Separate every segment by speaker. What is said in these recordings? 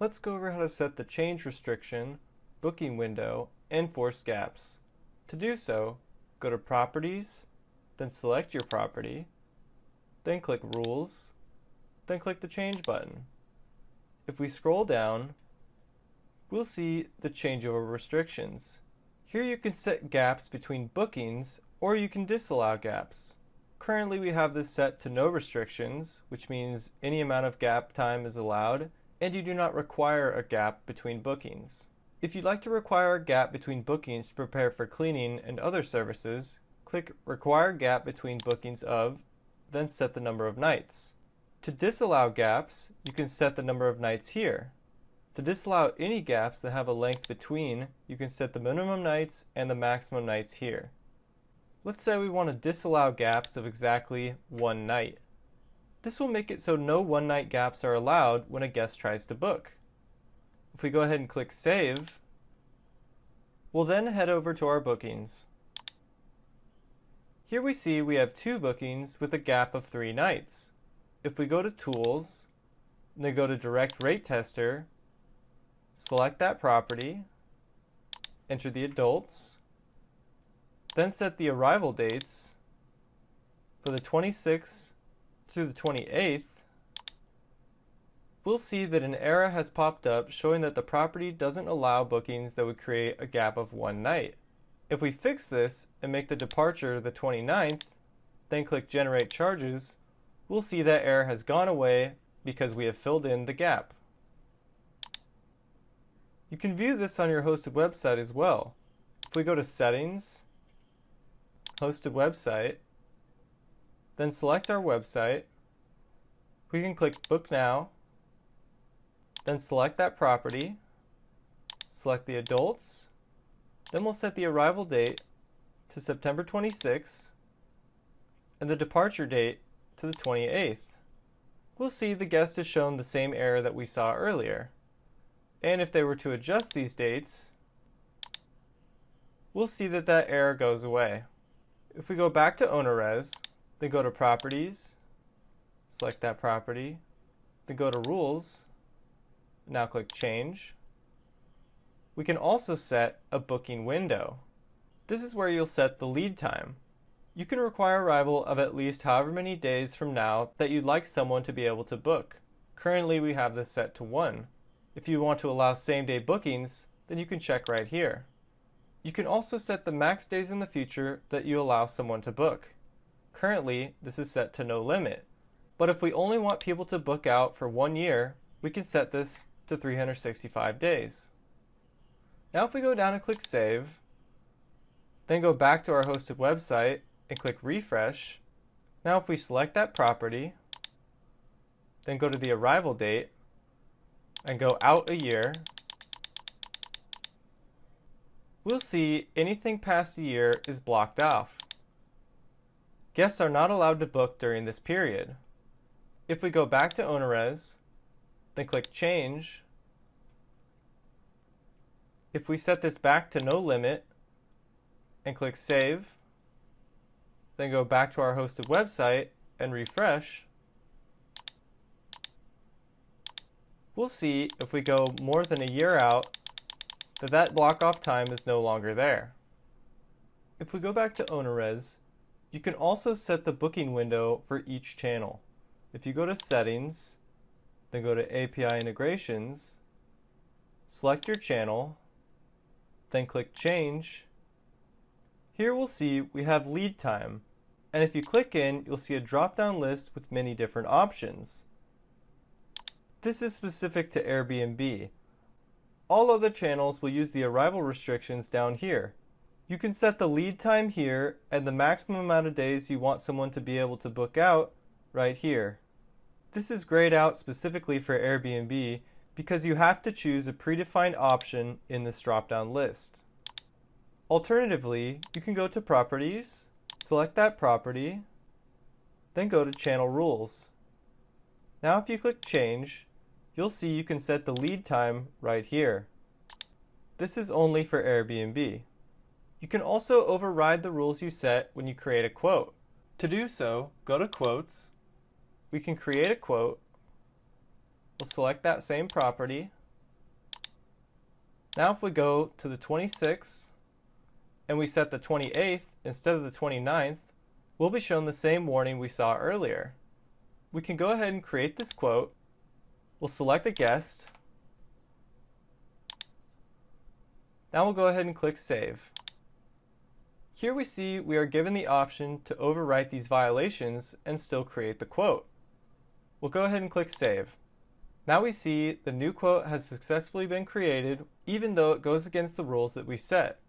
Speaker 1: Let's go over how to set the change restriction, booking window, and force gaps. To do so, go to Properties, then select your property, then click Rules, then click the Change button. If we scroll down, we'll see the changeover restrictions. Here you can set gaps between bookings, or you can disallow gaps. Currently we have this set to no restrictions, which means any amount of gap time is allowed, and you do not require a gap between bookings. If you'd like to require a gap between bookings to prepare for cleaning and other services, click Require Gap Between Bookings of, then set the number of nights. To disallow gaps, you can set the number of nights here. To disallow any gaps that have a length between, you can set the minimum nights and the maximum nights here. Let's say we want to disallow gaps of exactly 1 night. This will make it so no 1-night gaps are allowed when a guest tries to book. If we go ahead and click Save, we'll then head over to our bookings. Here we see we have 2 bookings with a gap of 3 nights. If we go to Tools, then go to Direct Rate Tester, select that property, enter the adults, then set the arrival dates for the 26th through the 28th, we'll see that an error has popped up showing that the property doesn't allow bookings that would create a gap of 1 night. If we fix this and make the departure the 29th, then click Generate Charges, we'll see that error has gone away because we have filled in the gap. You can view this on your hosted website as well. If we go to Settings, Hosted Website, then select our website, we can click Book Now, then select that property, select the adults, then we'll set the arrival date to September 26th and the departure date to the 28th. We'll see the guest is shown the same error that we saw earlier. And if they were to adjust these dates, we'll see that that error goes away. If we go back to OwnerRez, then go to Properties, select that property, then go to Rules, now click Change. We can also set a booking window. This is where you'll set the lead time. You can require arrival of at least however many days from now that you'd like someone to be able to book. Currently we have this set to 1. If you want to allow same-day bookings, then you can check right here. You can also set the max days in the future that you allow someone to book. Currently, this is set to no limit. But if we only want people to book out for 1 year, we can set this to 365 days. Now if we go down and click Save, then go back to our hosted website and click Refresh. Now if we select that property, then go to the arrival date, and go out a year, we'll see anything past a year is blocked off. Guests are not allowed to book during this period. If we go back to OwnerRez, then click Change, if we set this back to no limit and click Save, then go back to our hosted website and refresh, we'll see if we go more than a year out that block off time is no longer there. If we go back to OwnerRez, you can also set the booking window for each channel. If you go to Settings, then go to API Integrations, select your channel, then click Change. Here we'll see we have lead time, and if you click in, you'll see a drop-down list with many different options. This is specific to Airbnb. All other channels will use the arrival restrictions down here. You can set the lead time here and the maximum amount of days you want someone to be able to book out right here. This is grayed out specifically for Airbnb because you have to choose a predefined option in this drop-down list. Alternatively, you can go to Properties, select that property, then go to Channel Rules. Now if you click Change, you'll see you can set the lead time right here. This is only for Airbnb. You can also override the rules you set when you create a quote. To do so, go to Quotes. We can create a quote. We'll select that same property. Now if we go to the 26th and we set the 28th instead of the 29th, we'll be shown the same warning we saw earlier. We can go ahead and create this quote. We'll select a guest. Now we'll go ahead and click Save. Here we see we are given the option to overwrite these violations and still create the quote. We'll go ahead and click Save. Now we see the new quote has successfully been created even though it goes against the rules that we set.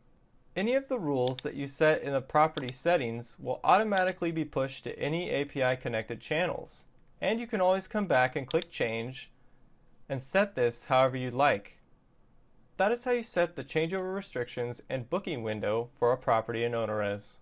Speaker 1: Any of the rules that you set in the property settings will automatically be pushed to any API connected channels. And you can always come back and click Change and set this however you'd like. That is how you set the changeover restrictions and booking window for a property in OwnerRez.